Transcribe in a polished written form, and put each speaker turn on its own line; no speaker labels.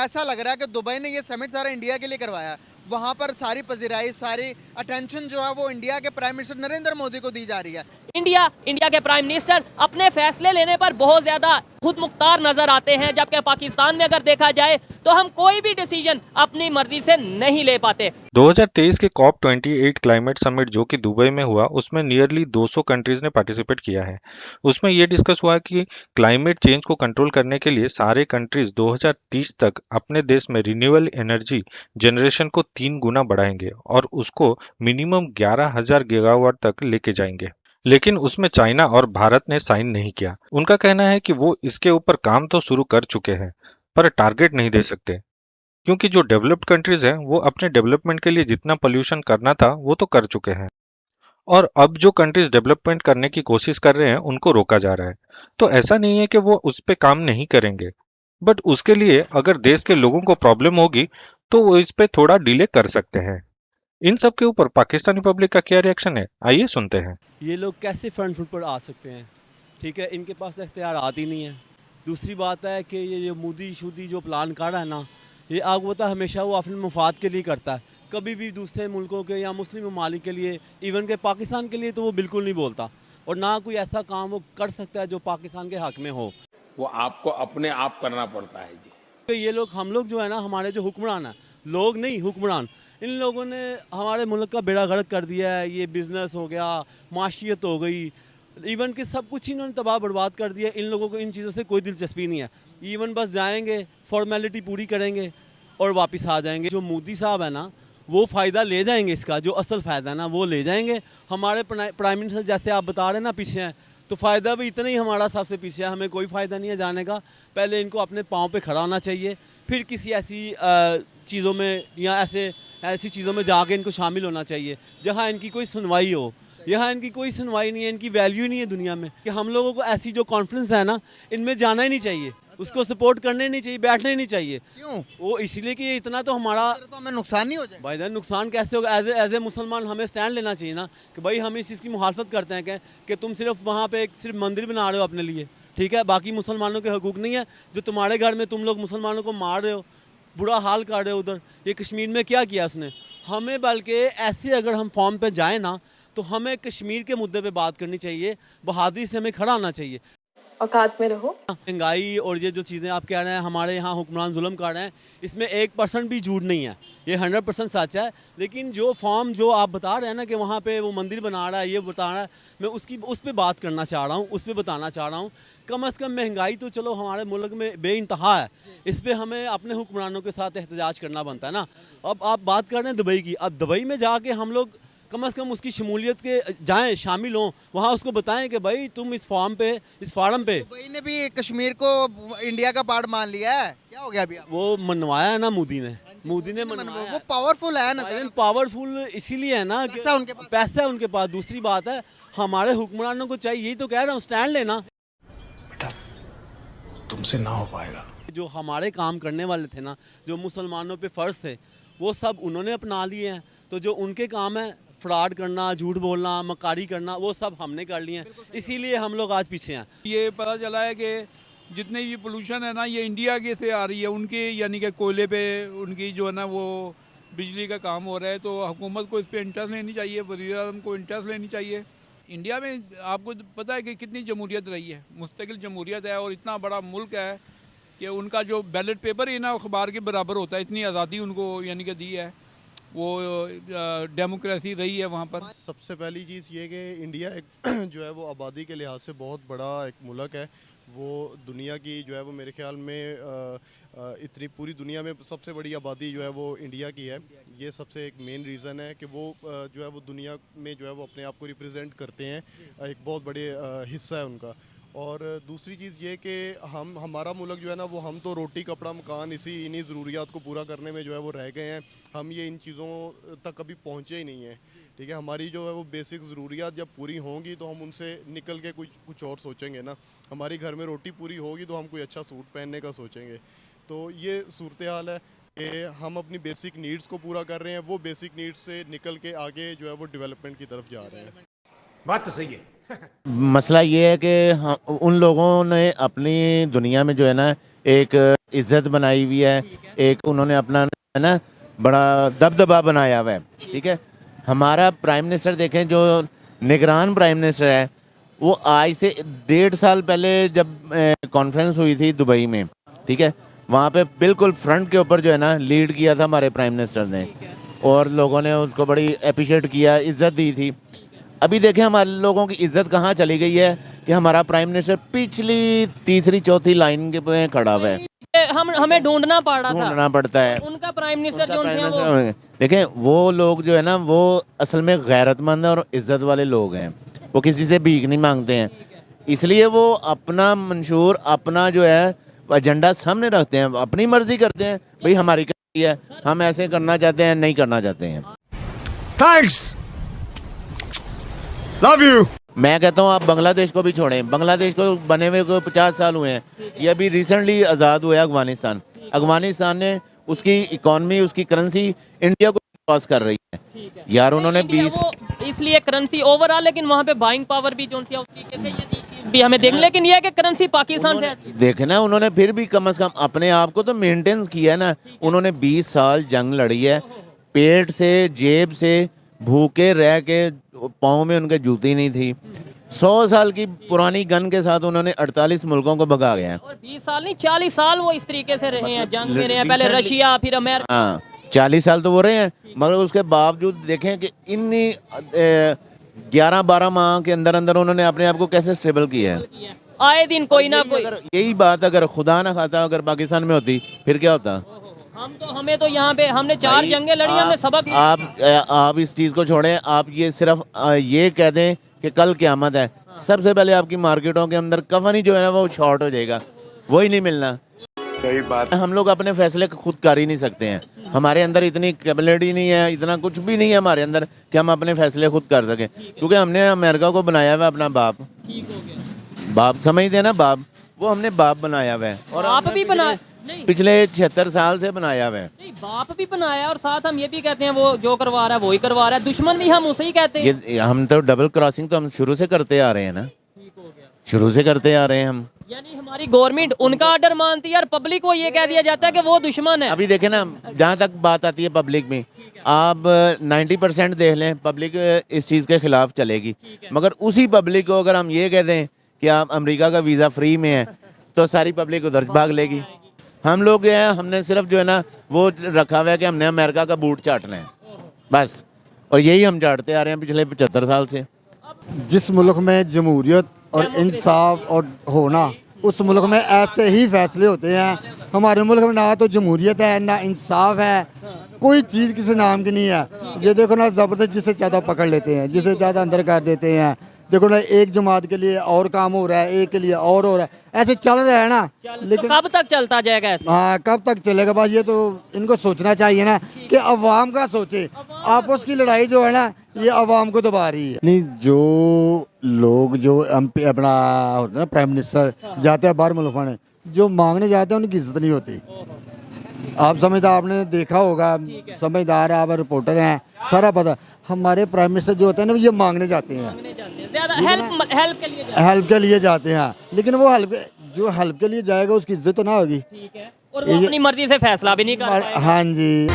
ऐसा लग रहा है कि दुबई ने ये समिट सारा इंडिया के लिए करवाया। वहाँ पर सारी पजीराई, सारी अटेंशन जो है वो इंडिया के प्राइम मिनिस्टर नरेंद्र मोदी को दी जा रही है।
इंडिया के प्राइम मिनिस्टर अपने फैसले लेने पर बहुत ज्यादा खुद मुख्तार नजर आते हैं, जबकि पाकिस्तान में अगर देखा जाए तो हम कोई भी डिसीजन अपनी मर्जी से नहीं ले पाते।
2023 के कॉप 28 क्लाइमेट समिट जो कि दुबई में हुआ, उसमें नियरली 200 कंट्रीज ने पार्टिसिपेट किया है। उसमें ये डिस्कस हुआ कि क्लाइमेट चेंज को कंट्रोल करने के लिए सारे कंट्रीज 2030 तक अपने देश में रिन्यूएबल एनर्जी जनरेशन को 3 गुना बढ़ाएंगे और उसको मिनिमम 11,000 गीगावाट तक लेके जाएंगे। लेकिन उसमें चाइना और भारत ने साइन नहीं किया। उनका कहना है कि वो इसके ऊपर काम तो शुरू कर चुके हैं, पर टारगेट नहीं दे सकते, क्योंकि जो डेवलप्ड कंट्रीज हैं वो अपने डेवलपमेंट के लिए जितना पोल्यूशन करना था वो तो कर चुके हैं, और अब जो कंट्रीज डेवलपमेंट करने की कोशिश कर रहे हैं उनको रोका जा रहा है। तो ऐसा नहीं है कि वो उस पे काम नहीं करेंगे, बट उसके लिए अगर देश के लोगों को प्रॉब्लम होगी तो वो इस पे थोड़ा डिले कर सकते हैं। इन सब के ऊपर पाकिस्तानी पब्लिक का क्या रिएक्शन है, आइए सुनते हैं।
ये लोग कैसे फ्रंट फुट पर आ सकते हैं? ठीक है, इनके पास इख्तियारात ही नहीं है। दूसरी बात है कि ये मोदी शूदी जो प्लान कर रहा है ना, ये आपको पता है हमेशा वो अपने मुफाद के लिए करता है। कभी भी दूसरे मुल्कों के या मुस्लिम ममालिक के लिए, इवन के पाकिस्तान के लिए तो वो बिल्कुल नहीं बोलता, और ना कोई ऐसा काम वो कर सकता है जो पाकिस्तान के हक में हो।
वो आपको अपने आप करना पड़ता है जी।
तो ये लोग, हम लोग जो है ना, हमारे जो हुक्मरान हैं, लोग नहीं हुक्मरान, इन लोगों ने हमारे मुल्क का बेड़ा गर्क कर दिया है। ये बिज़नेस हो गया, माशियत हो गई, इवन कि सब कुछ इन्होंने तबाह बर्बाद कर दिया। इन लोगों को इन चीज़ों से कोई दिलचस्पी नहीं है। इवन बस जाएंगे, फॉर्मेलिटी पूरी करेंगे और वापस आ जाएंगे। जो मोदी साहब है ना, वो फ़ायदा ले जाएंगे, इसका जो असल फ़ायदा है ना वो ले जाएंगे। हमारे प्राइम मिनिस्टर जैसे आप बता रहे हैं ना पीछे हैं, तो फ़ायदा भी इतना ही हमारा सबसे पीछे है। हमें कोई फ़ायदा नहीं है जाने का। पहले इनको अपने पाँव पे खड़ा होना चाहिए, फिर किसी ऐसी चीज़ों में या ऐसी चीज़ों में जाके इनको शामिल होना चाहिए जहाँ इनकी कोई सुनवाई हो। यहाँ इनकी कोई सुनवाई नहीं है, इनकी वैल्यू नहीं है दुनिया में। कि हम लोगों को ऐसी जो कॉन्फ्रेंस है ना, इनमें जाना ही नहीं चाहिए, उसको सपोर्ट करने नहीं चाहिए, बैठना ही नहीं चाहिए।
क्यों?
वो इसलिए कि इतना तो हमारा,
तो हमें नुकसान नहीं हो जाए।
भाई नुकसान कैसे होगा? एज ए मुसलमान हमें स्टैंड लेना चाहिए ना कि भाई हम इस चीज़ की मुखालफत करते हैं कि तुम सिर्फ वहाँ पे सिर्फ मंदिर बना रहे हो अपने लिए, ठीक है, बाकी मुसलमानों के हकूक़ नहीं है। जो तुम्हारे घर में तुम लोग मुसलमानों को मार रहे हो, बुरा हाल कर रहे हो उधर, ये कश्मीर में क्या किया उसने? हमें बल्कि ऐसे अगर हम फॉर्म पे जाएँ ना, तो हमें कश्मीर के मुद्दे पे बात करनी चाहिए, बहादुरी से हमें खड़ा होना चाहिए।
औकात में रहो।
महंगाई और ये जो चीज़ें आप कह रहे हैं हमारे यहाँ हुक्मरान जुल्म कर रहे हैं, इसमें 1% भी झूठ नहीं है, ये 100% सच है। लेकिन जो फॉर्म जो आप बता रहे हैं ना कि वहाँ पे वो मंदिर बना रहा है, ये बता रहा है, मैं उस पर बात करना चाह रहा हूँ, उस पर बताना चाह रहा हूँ। कम से कम महंगाई तो चलो हमारे मुल्क में बेइंतहा है, इस पर हमें अपने हुक्मरानों के साथ एहतजाज करना बनता है ना। अब आप बात कर रहे हैं दुबई की, अब दुबई में जाके हम लोग कम से कम उसकी शमूलियत के जाएं, शामिल हों, वहाँ उसको बताएं कि भाई तुम इस फार्म पे, इस फार्म पे।
दुबई ने भी कश्मीर को इंडिया का पार्ट मान लिया है। क्या हो गया अभी?
वो मनवाया है ना मोदी ने, मोदी ने मनवाया।
वो पावरफुल है ना सर।
पावरफुल इसीलिए है ना कि
पैसा उनके पास।
पैसा है उनके पास। दूसरी बात है हमारे हुक्मरानों को चाहिए, यही तो कह रहा हूँ, स्टैंड लेना।
बेटा तुमसे ना हो पाएगा।
जो हमारे काम करने वाले थे ना, जो मुसलमानों पे फ़र्ज थे, वो सब उन्होंने अपना लिए हैं। तो जो उनके काम है, फ्रॉड करना, झूठ बोलना, मकारी करना, वो सब हमने कर लिए हैं। इसीलिए हम लोग आज पीछे हैं।
ये पता चला है कि जितने ये पोल्यूशन है ना, ये इंडिया के से आ रही है। उनके यानी कि कोयले पे उनकी जो है ना वो बिजली का काम हो रहा है, तो हुकूमत को इस पर इंटरेस्ट लेनी चाहिए, वज़ीर आज़म को इंटरेस्ट लेनी चाहिए। इंडिया में आपको पता है कि कितनी जमहूरियत रही है, मुस्तकिल जमहूरियत है, और इतना बड़ा मुल्क है कि उनका जो बैलेट पेपर है ना अखबार के बराबर होता है। इतनी आज़ादी उनको यानी कि दी है, वो डेमोक्रेसी रही है वहाँ पर।
सबसे पहली चीज़ ये कि इंडिया एक जो है वो आबादी के लिहाज से बहुत बड़ा एक मुल्क है। वो दुनिया की जो है वो मेरे ख्याल में इतनी पूरी दुनिया में सबसे बड़ी आबादी जो है वो इंडिया की है। ये सबसे एक मेन रीज़न है कि वो जो है वो दुनिया में जो है वो अपने आप को रिप्रेजेंट करते हैं, एक बहुत बड़े हिस्सा है उनका। और दूसरी चीज़ ये कि हमारा मुल्क जो है ना वो, हम तो रोटी कपड़ा मकान इन्हीं ज़रूरियात को पूरा करने में जो है वो रह गए हैं। हम ये इन चीज़ों तक कभी पहुँचे ही नहीं हैं, ठीक है। हमारी जो है वो बेसिक ज़रूरियात जब पूरी होंगी तो हम उनसे निकल के कुछ और सोचेंगे ना। हमारी घर में रोटी पूरी होगी तो हम कोई अच्छा सूट पहनने का सोचेंगे। तो ये सूरत हाल है कि हम अपनी बेसिक नीड्स को पूरा कर रहे हैं, वो बेसिक नीड्स से निकल के आगे जो है वो डेवलपमेंट की तरफ जा रहे हैं।
बात तो सही है।
मसला ये है कि उन लोगों ने अपनी दुनिया में जो है ना
एक इज्जत बनाई हुई है, एक उन्होंने अपना है ना बड़ा दबदबा बनाया हुआ है। ठीक है, हमारा प्राइम मिनिस्टर देखें, जो निगरान प्राइम मिनिस्टर है, वो आज से 1.5 साल पहले जब कॉन्फ्रेंस हुई थी दुबई में, ठीक है, वहाँ पे बिल्कुल फ्रंट के ऊपर जो है ना लीड किया था हमारे प्राइम मिनिस्टर ने, और लोगों ने उसको बड़ी अप्रिशिएट किया, इज्जत दी थी। अभी देखें हमारे लोगों की इज्जत कहाँ चली गई है कि हमारा प्राइम मिनिस्टर पिछली तीसरी चौथी लाइन के पे खड़ा हुआ है।
हमें ढूंढना पड़ता
है
उनका प्राइम मिनिस्टर जो
प्राइम
उनसे
मिनिस्टर। देखें वो लोग जो है ना वो असल में गैरतमंद और इज्जत वाले लोग हैं, वो किसी से भीख नहीं मांगते हैं, इसलिए वो अपना मंशूर अपना जो है एजेंडा सामने रखते हैं, अपनी मर्जी करते हैं। भाई हमारी कंट्री है, हम ऐसे करना चाहते हैं, नहीं करना चाहते हैं।
Thanks, love you.
मैं कहता हूँ आप बांग्लादेश को भी छोड़ें, बांग्लादेश को बने हुए को 50 साल हुए हैं, ये अभी रिसेंटली आज़ाद हुआ अफगानिस्तान। अफगानिस्तान ने उसकी इकॉनमी, उसकी करेंसी इंडिया को क्रॉस कर रही है यार। उन्होंने 20
इसलिए करेंसी ओवरऑल, लेकिन वहाँ पे बाइंग पावर भी जो सी उस तरीके से ये चीज़ भी हमें देख, लेकिन ये है कि करेंसी पाकिस्तान से
देखे ना, उन्होंने फिर भी कम से कम अपने आप को तो मेंटेन किया है ना। उन्होंने 20 साल जंग लड़ी है, पेट से जेब से भूखे रह के, पाँव में उनके जूती नहीं थी। 100 साल की पुरानी गन के साथ उन्होंने 48 मुल्कों को भगा गया है।
और 20 साल नहीं 40 साल वो इस तरीके से रहे हैं, जंग में रहे हैं, पहले रशिया फिर अमेरिका।
हाँ 40 साल तो वो रहे हैं, मगर उसके बावजूद देखें कि इन्नी 11-12 माह के अंदर अंदर उन्होंने अपने आप को कैसे स्टेबल किया है।
आए दिन कोई ना कोई,
यही बात अगर खुदा ना खाता अगर पाकिस्तान में होती फिर क्या होता।
हमें तो यहाँ पे हमने 4 जंगें लड़ी, हमने सबक।
आप इस चीज़ को छोड़ें, आप ये सिर्फ ये कह दें कि कल क़यामत है, सबसे पहले आपकी मार्केटों के अंदर कफन ही जो है ना वो शॉर्ट हो जाएगा, वही नहीं मिलना।
सही बात।
हम लोग अपने फैसले खुद कर ही नहीं सकते हैं, हमारे अंदर इतनी कैपेबिलिटी नहीं है, इतना कुछ भी नहीं है हमारे अंदर कि हम अपने फैसले खुद कर सकें, क्योंकि हमने अमेरिका को बनाया हुआ अपना बाप। बाप समझते हैं ना, बाप, वो हमने बाप बनाया हुआ है। और
आप भी बना
पिछले 76 साल से बनाया हुआ है।
नहीं, बाप भी बनाया, और साथ हम ये भी कहते हैं वो जो करवा रहा है वही करवा रहा है, दुश्मन भी हम उसे ही कहते हैं।
ये हम तो डबल क्रॉसिंग तो हम शुरू से करते आ रहे हैं ना, शुरू से करते आ रहे हैं हम।
यानी हमारी गवर्नमेंट उनका ऑर्डर मानती है और पब्लिक को ये कह दिया जाता है कि वो दुश्मन है।
अभी देखें ना, जहाँ तक बात आती है पब्लिक में, आप 90% देख लें, पब्लिक इस चीज़ के खिलाफ चलेगी, मगर उसी पब्लिक को अगर हम ये कह दें कि आप अमेरिका का वीज़ा फ्री में है, तो सारी पब्लिक उधर भाग लेगी। हम लोग हैं, हमने सिर्फ जो है ना वो रखा हुआ है कि हमने अमेरिका का बूट चाटना है बस, और यही हम चाटते आ रहे हैं पिछले 75 साल से।
जिस मुल्क में जमहूरियत और इंसाफ और होना, उस मुल्क में ऐसे ही फैसले होते हैं। हमारे मुल्क में ना तो जमहूरियत है, ना इंसाफ है, कोई चीज़ किसी नाम की नहीं है। ये देखो ना, ज़बरदस्त जिसे ज़्यादा पकड़ लेते हैं, जिसे ज़्यादा अंदर कर देते हैं। देखो ना, एक जमात के लिए और काम हो रहा है, एक के लिए और हो रहा है, ऐसे चल रहा है ना। लेकिन
तो कब तक चलता जाएगा ऐसे?
हाँ, कब तक चलेगा? बस ये तो इनको सोचना चाहिए ना कि अवाम का सोचे। आपस की लड़ाई जो है ना, ये अवाम को दबा रही है। नहीं, जो लोग जो MP अपना होता है ना, प्राइम मिनिस्टर जाते हैं बाहर मुल्क में, जो मांगने जाते हैं उनकी इज्जत नहीं होती। आप समझदार, आपने देखा होगा, समझदार आप रिपोर्टर हैं, सारा पता। हमारे प्राइम मिनिस्टर जो होते हैं ना, ये मांगने जाते हैं,
ज्यादा हेल्प
के लिए जाते हैं, लेकिन वो जो हेल्प के लिए जाएगा उसकी इज्जत तो ना होगी।
ठीक है, और वो अपनी मर्जी से फैसला भी नहीं कर पाएगा।
हाँ जी।